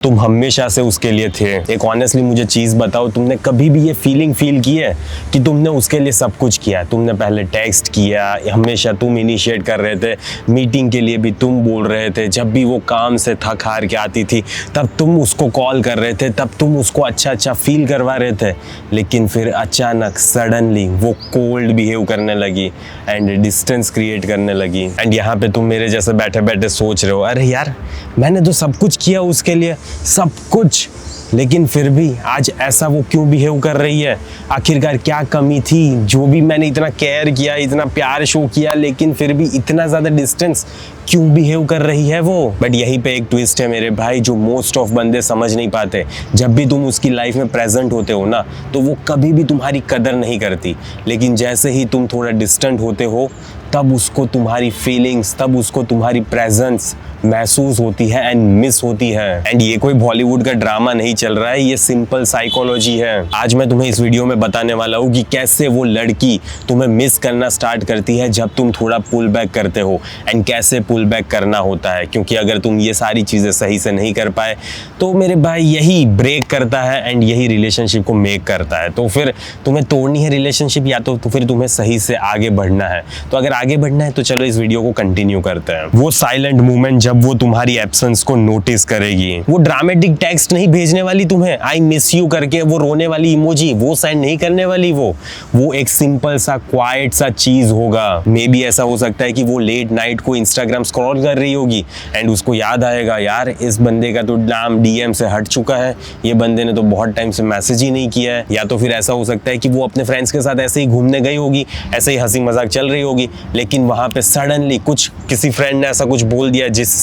तुम हमेशा से उसके लिए थे। एक ऑनेस्टली मुझे चीज़ बताओ, तुमने कभी भी ये फीलिंग फील की है कि तुमने उसके लिए सब कुछ किया? तुमने पहले टेक्स्ट किया, हमेशा तुम इनिशिएट कर रहे थे, मीटिंग के लिए भी तुम बोल रहे थे, जब भी वो काम से थक हार के आती थी तब तुम उसको कॉल कर रहे थे, तब तुम उसको अच्छा अच्छा फील करवा रहे थे। लेकिन फिर अचानक सडनली वो कोल्ड बिहेव करने लगी एंड डिस्टेंस क्रिएट करने लगी। एंड यहाँ पे तुम मेरे जैसे बैठे बैठे सोच रहे हो, अरे यार मैंने तो सब कुछ किया उसके लिए, सब कुछ, लेकिन फिर भी आज ऐसा वो क्यों बिहेव कर रही है? आखिरकार क्या कमी थी? जो भी मैंने इतना केयर किया, इतना प्यार शो किया, लेकिन फिर भी इतना ज़्यादा डिस्टेंस क्यों बिहेव कर रही है वो? बट यहीं पे एक ट्विस्ट है मेरे भाई, जो मोस्ट ऑफ बंदे समझ नहीं पाते। जब भी तुम उसकी लाइफ में प्रेजेंट होते हो ना, तो वो कभी भी तुम्हारी कदर नहीं करती, लेकिन जैसे ही तुम थोड़ा डिस्टेंट होते हो तब उसको तुम्हारी फीलिंग्स, तब उसको तुम्हारी प्रेजेंस महसूस होती है एंड मिस होती है। एंड ये कोई बॉलीवुड का ड्रामा नहीं चल रहा है, ये सिंपल साइकोलॉजी है। आज मैं तुम्हें इस वीडियो में बताने वाला हूँ कि कैसे वो लड़की तुम्हें मिस करना स्टार्ट करती है जब तुम थोड़ा पुल बैक करते हो, एंड कैसे पुल बैक करना होता है। क्योंकि अगर तुम ये सारी चीज़ें सही से नहीं कर पाए तो मेरे भाई यही ब्रेक करता है एंड यही रिलेशनशिप को मेक करता है। तो फिर तुम्हें तोड़नी है रिलेशनशिप, या तो फिर तुम्हें सही से आगे बढ़ना है। तो अगर आगे बढ़ना है तो चलो इस वीडियो को कंटिन्यू करते हैं। वो साइलेंट मोमेंट जब वो तुम्हारी एब्सेंस को नोटिस करेगी, वो ड्रामेटिक टेक्स्ट नहीं भेजने वाली तुम्हें आई मिस यू करके, वो रोने वाली इमोजी वो सेंड नहीं करने वाली, वो एक सिंपल सा क्वाइट सा चीज होगा। मे बी ऐसा हो सकता है कि वो लेट नाइट को इंस्टाग्राम स्क्रॉल कर रही होगी एंड उसको याद आएगा, यार इस बंदे का तो नाम डीएम से हट चुका है, ये बंदे ने तो बहुत टाइम से मैसेज ही नहीं किया है। या तो फिर ऐसा हो सकता है कि वो अपने फ्रेंड्स के साथ ऐसे ही घूमने गई होगी, ऐसे ही हंसी मजाक चल रही होगी, लेकिन वहां पे सडनली किसी फ्रेंड ने ऐसा कुछ बोल दिया जिससे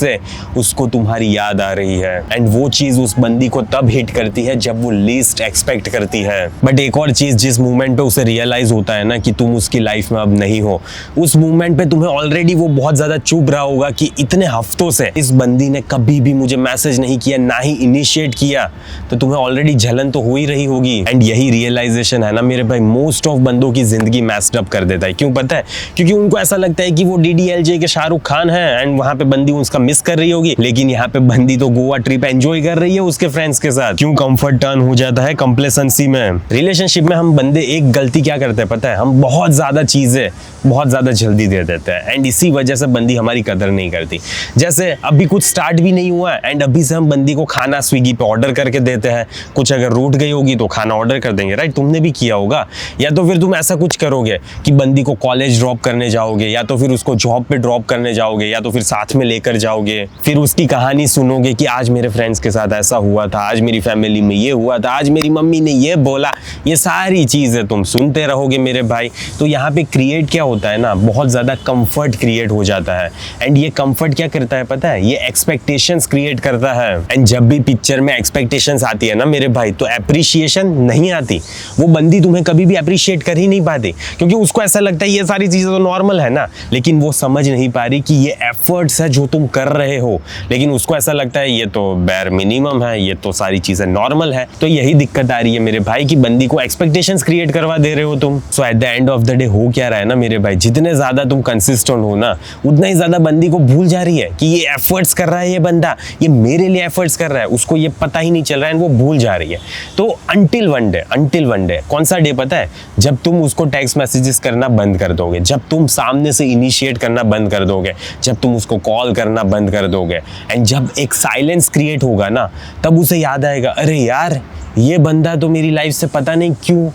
उसको तुम्हारी याद आ रही है। एंड वो चीज उस बंदी को तब हिट करती है जब वो लीस्ट एक्सपेक्ट करती है। बट एक और चीज, जिस मोमेंट पे उसे रियलाइज होता है ना कि तुम उसकी लाइफ में अब नहीं हो, उस मोमेंट पे तुम्हें ऑलरेडी वो बहुत ज्यादा चुभ रहा होगा कि इतने हफ्तों से इस बंदी ने कभी भी मुझे मैसेज नहीं किया, ना ही इनिशिएट किया, तो तुम्हें ऑलरेडी जलन तो हो ही रही होगी। एंड यही रियलाइजेशन है ना मेरे भाई, मोस्ट ऑफ बंदों की जिंदगी मैस्ड अप कर देता है। क्यों पता है? क्योंकि उनको ऐसा लगता है कि वो DDLJ के शाहरुख खान है एंड वहां पे बंदी उसका मिस कर रही होगी, लेकिन यहाँ पे बंदी तो गोवा ट्रिप एंजॉय कर रही है उसके फ्रेंड्स के साथ। क्यों कंफर्ट टर्न हो जाता है कंप्लेसेंसी में। रिलेशनशिप में हम बंदे एक गलती क्या करते हैं पता है? हम बहुत ज्यादा चीजें बहुत ज्यादा जल्दी दे देते हैं एंड इसी वजह से बंदी हमारी कदर नहीं करती। जैसे अभी कुछ स्टार्ट भी नहीं हुआ एंड अभी से हम बंदी को खाना स्विगी पे ऑर्डर करके देते हैं, कुछ अगर रूठ गई होगी तो खाना ऑर्डर कर देंगे, राइट? तुमने भी किया होगा। या तो फिर तुम ऐसा कुछ करोगे कि बंदी को कॉलेज ड्रॉप करने जाओगे, या तो फिर उसको जॉब पे ड्रॉप करने जाओगे, या तो फिर साथ में लेकर जाओगे, फिर उसकी कहानी सुनोगे कि आज मेरे फ्रेंड्स के साथ ऐसा हुआ था, आज मेरी फैमिली में ये हुआ था, आज मेरी मम्मी ने ये बोला, ये सारी चीजें तुम सुनते रहोगे मेरे भाई। तो यहाँ पे क्रिएट क्या होता है ना, बहुत ज्यादा कंफर्ट क्रिएट हो जाता है। एंड ये कंफर्ट क्या करता है पता है? ये एक्सपेक्टेशंस क्रिएट करता है। एंड जब भी पिक्चर में एक्सपेक्टेशंस आती है ना मेरे भाई, तो एप्रिशिएशन नहीं आती। वो बंदी तुम्हें कभी भी अप्रिशिएट कर ही नहीं पाती, क्योंकि उसको ऐसा लगता है ये सारी चीजें तो नॉर्मल है ना, लेकिन वो समझ नहीं पा रही कि ये एफर्ट्स है जो तुम कर रहे हो, लेकिन उसको ऐसा लगता है ये तो बेर मिनिमम है, ये तो सारी चीजें नॉर्मल है। तो यही दिक्कत आ रही है मेरे भाई कि बंदी को एक्सपेक्टेशंस क्रिएट करवा दे रहे हो तुम। So at the end of the day हो क्या रहा है ना मेरे भाई, जितने ज्यादा तुम कंसिस्टेंट हो ना, उतना ही ज्यादा बंदी को भूल जा रही है कि ये एफर्ट्स कर रहा है, ये बंदा ये मेरे लिए एफर्ट्स कर रहा है, उसको ये पता ही नहीं चल रहा है, वो भूल जा रही है। तो अंटिल वन डे, कौन सा डे पता है? जब तुम उसको टेक्स्ट मैसेजेस करना बंद कर दोगे, जब तुम सामने से इनिशिएट करना बंद कर दोगे, जब तुम उसको कॉल करना बंद कर दोगे, एंड जब एक साइलेंस क्रिएट होगा ना, तब उसे याद आएगा, अरे यार ये बंदा तो मेरी लाइफ से पता नहीं क्यों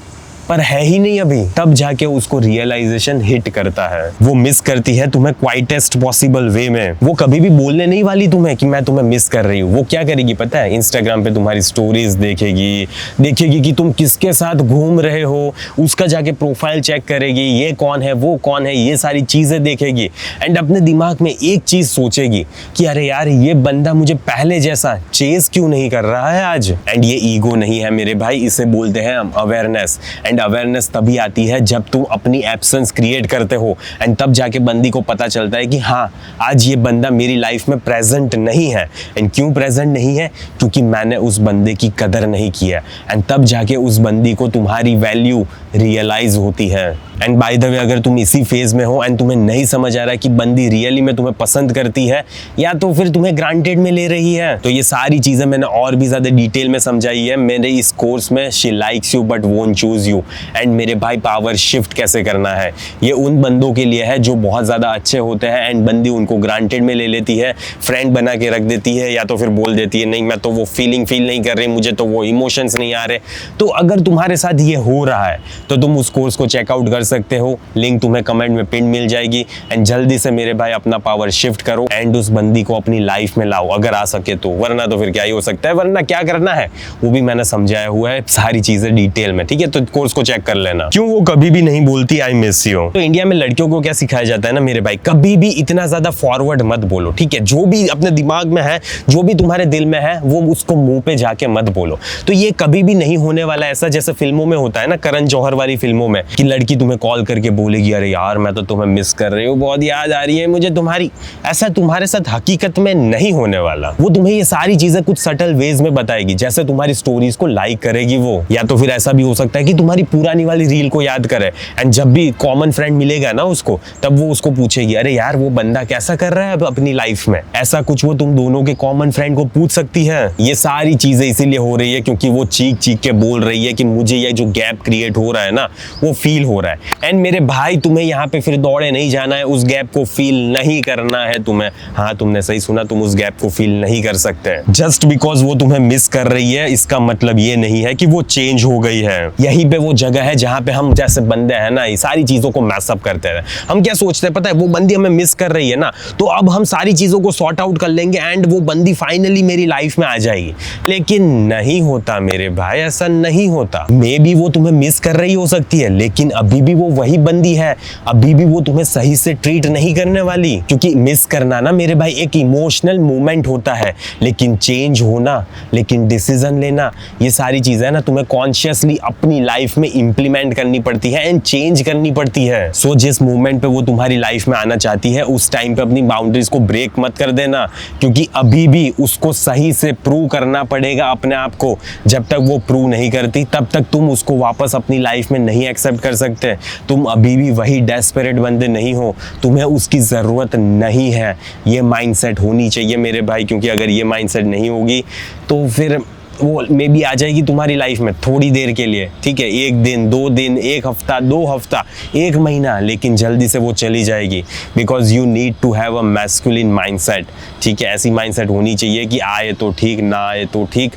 पर है ही नहीं अभी। तब जाके उसको रियलाइजेशन हिट करता है। वो मिस करती है तुम्हें क्वाइटेस्ट पॉसिबल वे में। वो कभी भी बोलने नहीं वाली तुम्हें कि मैं तुम्हें मिस कर रही हूँ। वो क्या करेगी पता है? इंस्टाग्राम पे तुम्हारी स्टोरीज देखेगी कि तुम किसके साथ घूम रहे हो, उसका जाके प्रोफाइल चेक करेगी, ये कौन है वो कौन है, ये सारी चीजें देखेगी एंड अपने दिमाग में एक चीज सोचेगी कि अरे यार ये बंदा मुझे पहले जैसा चेज क्यों नहीं कर रहा है आज। एंड ये ईगो नहीं है मेरे भाई, इसे बोलते हैं हम अवेयरनेस। एंड अवेयरनेस तभी आती है जब तुम अपनी एब्सेंस क्रिएट करते हो, एंड तब जाके बंदी को पता चलता है कि हाँ आज ये बंदा मेरी लाइफ में प्रेजेंट नहीं है। एंड क्यों प्रेजेंट नहीं है? क्योंकि मैंने उस बंदे की कदर नहीं किया, एंड तब जाके उस बंदी को तुम्हारी वैल्यू रियलाइज होती है। एंड बाय द वे, अगर तुम इसी फेज में हो एंड तुम्हें नहीं समझ आ रहा है कि बंदी रियली में तुम्हें पसंद करती है या तो फिर तुम्हें ग्रांटेड में ले रही है, तो ये सारी चीजें मैंने और भी ज्यादा डिटेल में समझाई है मेरे इस कोर्स में, she likes you but won't choose you. And मेरे भाई, पावर शिफ्ट कैसे करना है, ये उन बंदों के लिए है जो बहुत ज्यादा अच्छे होते हैं एंड बंदी उनको ग्रांटेड में ले लेती है, फ्रेंड बना के रख देती है, या तो फिर बोल देती है नहीं मैं तो वो फील नहीं कर रही, मुझे तो वो इमोशंस नहीं आ रहे। तो अगर तुम्हारे साथ ये हो रहा है तो तुम उस कोर्स को चेकआउट कर सकते हो, लिंक तुम्हें कमेंट में पिन मिल जाएगी। एंड जल्दी से मेरे भाई अपना पावर शिफ्ट करो एंड उस बंदी को अपनी लाइफ में लाओ अगर आ सके तो, वरना तो फिर क्या ही हो सकता है। वरना क्या करना है वो भी मैंने समझाया हुआ है सारी चीजें डिटेल में, ठीक है? तो कोर्स को चेक कर लेना। क्यों वो कभी भी नहीं बोलती आई मिस यू। तो इंडिया में लड़कियों को क्या सिखाया जाता है ना मेरे भाई, कभी भी इतना ज्यादा फॉरवर्ड मत बोलो, ठीक है? जो भी अपने दिमाग में है, जो भी तुम्हारे दिल में है, वो उसको मुंह पे जाके मत बोलो। तो ये कभी भी नहीं होने वाला ऐसा जैसे फिल्मों में होता है ना, करण जौहर वाली फिल्मों में, कि लड़की तुम्हें कॉल करके बोलेगी अरे यार मैं तो तुम्हें मिस कर रही हूँ, बहुत याद आ रही है मुझे तुम्हारी। ऐसा तुम्हारे साथ हकीकत में नहीं होने वाला। वो तुम्हें ये सारी चीजें कुछ सटल वेज में बताएगी, जैसे तुम्हारी स्टोरीज को लाइक करेगी वो, या तो फिर ऐसा भी हो सकता है कि तुम्हारी पुरानी वाली रील को याद करे एंड जब भी कॉमन फ्रेंड मिलेगा ना उसको, तब वो उसको पूछेगी अरे यार वो बंदा कैसा कर रहा है अब अपनी लाइफ में। ऐसा कुछ वो तुम दोनों के कॉमन फ्रेंड को पूछ सकती है। ये सारी चीजें इसीलिए हो रही है क्योंकि वो चीख चीख के बोल रही है कि मुझे ये जो गैप क्रिएट हो रहा है ना वो फील हो रहा है। एंड मेरे भाई, तुम्हें यहाँ पे फिर दौड़े नहीं जाना है, उस गैप को फील नहीं करना है तुम्हें। हाँ तुमने सही सुना, तुम उस गैप को फील नहीं कर सकते। जस्ट बिकॉज वो तुम्हें मिस कर रही है इसका मतलब ये नहीं है कि वो चेंज हो गई है। यहीं पे वो जगह है जहाँ पे हम जैसे बंदे हैं ना, ये सारी चीजों को मैसअप करते हैं। हम क्या सोचते हैं पता है, वो बंदी हमें मिस कर रही है ना, तो अब हम सारी चीजों को सॉर्ट आउट कर लेंगे एंड वो बंदी फाइनली मेरी लाइफ में आ जाएगी। लेकिन नहीं होता मेरे भाई, ऐसा नहीं होता। मे बी वो तुम्हें मिस कर रही हो सकती है, लेकिन अभी भी वो वही बंदी है, अभी भी वो तुम्हें सही से ट्रीट नहीं करने वाली। क्योंकि मिस करना ना मेरे भाई एक इमोशनल मूवमेंट होता है, लेकिन चेंज होना, लेकिन डिसीजन लेना, ये सारी चीजें ना तुम्हें कॉन्शियसली अपनी लाइफ में इंप्लीमेंट करनी पड़ती है एंड चेंज करनी पड़ती है। सो जिस मूवमेंट पे वो तुम्हारी लाइफ में आना चाहती है उस टाइम पे अपनी बाउंड्रीज को ब्रेक मत कर देना, क्योंकि अभी भी उसको सही से प्रूव करना पड़ेगा अपने आप को। जब तक वो प्रूव नहीं करती तब तक तुम उसको वापस अपनी लाइफ में नहीं एक्सेप्ट कर सकते। तुम अभी भी वही डेस्परेट बंदे नहीं हो, तुम्हें उसकी जरूरत नहीं है। ये माइंडसेट होनी चाहिए मेरे भाई, क्योंकि अगर ये माइंडसेट नहीं होगी तो फिर वो मे बी आ जाएगी तुम्हारी लाइफ में थोड़ी देर के लिए, ठीक है, 1 दिन 2 दिन, 1 हफ्ता 2 हफ्ता 1 महीना, लेकिन जल्दी से वो चली जाएगी। Because you need to have a masculine mindset, ठीक है? ऐसी माइंडसेट होनी चाहिए कि आए तो ठीक, ना आए तो ठीक।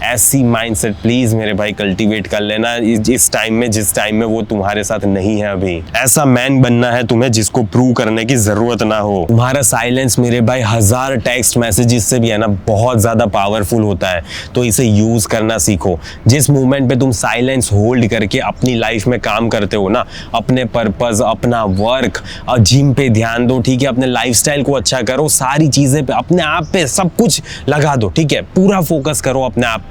ऐसी माइंडसेट प्लीज मेरे भाई कल्टीवेट कर लेना इस टाइम में, जिस टाइम में वो तुम्हारे साथ नहीं है अभी। ऐसा मैन बनना है तुम्हें जिसको प्रूव करने की जरूरत ना हो। तुम्हारा साइलेंस मेरे भाई 1000 टेक्स्ट मैसेजेस से भी है ना बहुत ज्यादा पावरफुल होता है, तो इसे यूज करना सीखो। जिस मोमेंट पे तुम साइलेंस होल्ड करके अपनी लाइफ में काम करते हो ना, अपने पर्पस, अपना वर्क और जिम पे ध्यान दो, ठीक है? अपने लाइफस्टाइल को अच्छा करो, सारी चीजें पे अपने आप पे सब कुछ लगा दो, ठीक है? पूरा फोकस करो अपने आप पे।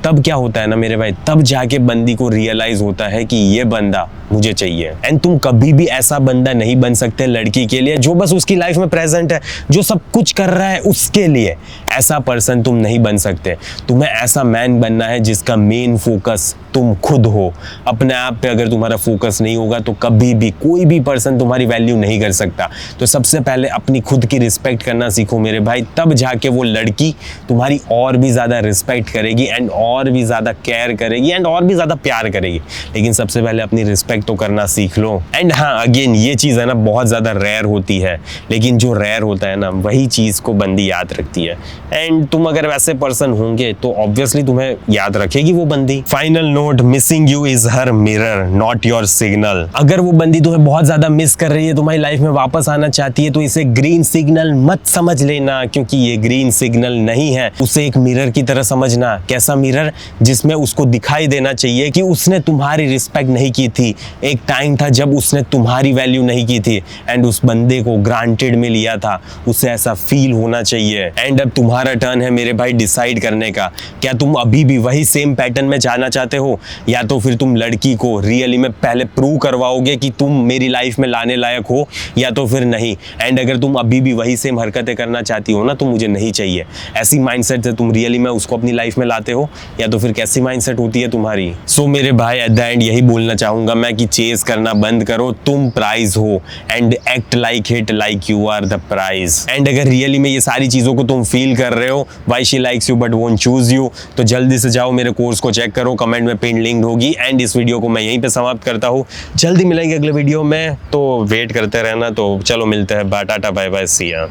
तब क्या होता है ना मेरे भाई, तब जाके बंदी को रियलाइज होता है कि ये बंदा मुझे चाहिए। एंड तुम कभी भी ऐसा बंदा नहीं बन सकते लड़की के लिए जो बस उसकी लाइफ में प्रेजेंट है, जो सब कुछ कर रहा है उसके लिए। ऐसा पर्सन तुम नहीं बन सकते। तुम्हें ऐसा मैन बनना है जिसका मेन फोकस तुम खुद हो। अपने आप पे अगर तुम्हारा फोकस नहीं होगा तो कभी भी कोई भी पर्सन तुम्हारी वैल्यू नहीं कर सकता। तो सबसे पहले अपनी खुद की रिस्पेक्ट करना सीखो मेरे भाई, तब जाके वो लड़की तुम्हारी और भी ज्यादा रिस्पेक्ट करेगी एंड और भी ज्यादा केयर करेगी एंड और भी ज्यादा प्यार करेगी। लेकिन सबसे पहले अपनी रिस्पेक्ट तो करना सीख लो। एंड हाँ, अगेन ये चीज़ है ना बहुत ज़्यादा रेयर होती है, लेकिन जो रेयर होता है ना वही चीज़ को बंदी याद रखती है। एंड तुम अगर वैसे पर्सन होंगे तो ऑब्वियसली तुम्हें याद रखेगी वो बंदी। Final note, missing you is her mirror not your signal. अगर वो बंदी तुम्हें बहुत ज़्यादा मिस कर रही है, तुम्हारी लाइफ में वापस आना चाहती है, तो इसे ग्रीन सिग्नल मत समझ लेना, क्योंकि ये ग्रीन सिग्नल नहीं है। उसे एक मिरर की तरह समझना कैसा मिरर? जिसमें उसको दिखाई देना चाहिए कि उसने तुम्हारी रिस्पेक्ट नहीं की थी, एक टाइम था जब उसने तुम्हारी वैल्यू नहीं की थी एंड उस बंदे को ग्रांटेड में लिया था, उसे ऐसा फील होना चाहिए। एंड अब तुम्हारा टर्न है मेरे भाई डिसाइड करने का, क्या तुम अभी भी वही सेम पैटर्न में जाना चाहते हो, या तो फिर तुम लड़की को रियली में पहले प्रूव करवाओगे कि तुम मेरी लाइफ में लाने लायक हो, या तो फिर नहीं। एंड अगर तुम अभी भी वही सेम हरकतें करना चाहती हो ना, तो मुझे नहीं चाहिए, ऐसी माइंडसेट से तुम रियली में उसको अपनी लाइफ में लाते हो, या तो फिर कैसी माइंडसेट होती है तुम्हारी? सो मेरे भाई एट द एंड यही बोलना चाहूंगा मैं कि चेस करना बंद करो, तुम प्राइज हो and act like it, like you are the prize. And अगर रियली में ये सारी चीजों को तुम फील कर रहे हो, why she likes you but won't choose you, तो जल्दी से जाओ मेरे कोर्स को चेक करो, कमेंट में पिन लिंक होगी। एंड इस वीडियो को मैं यहीं पे समाप्त करता हूँ, जल्दी मिलेंगे अगले वीडियो में, तो वेट करते रहना। तो चलो मिलते हैं, टाटा बाय बाय, सी या।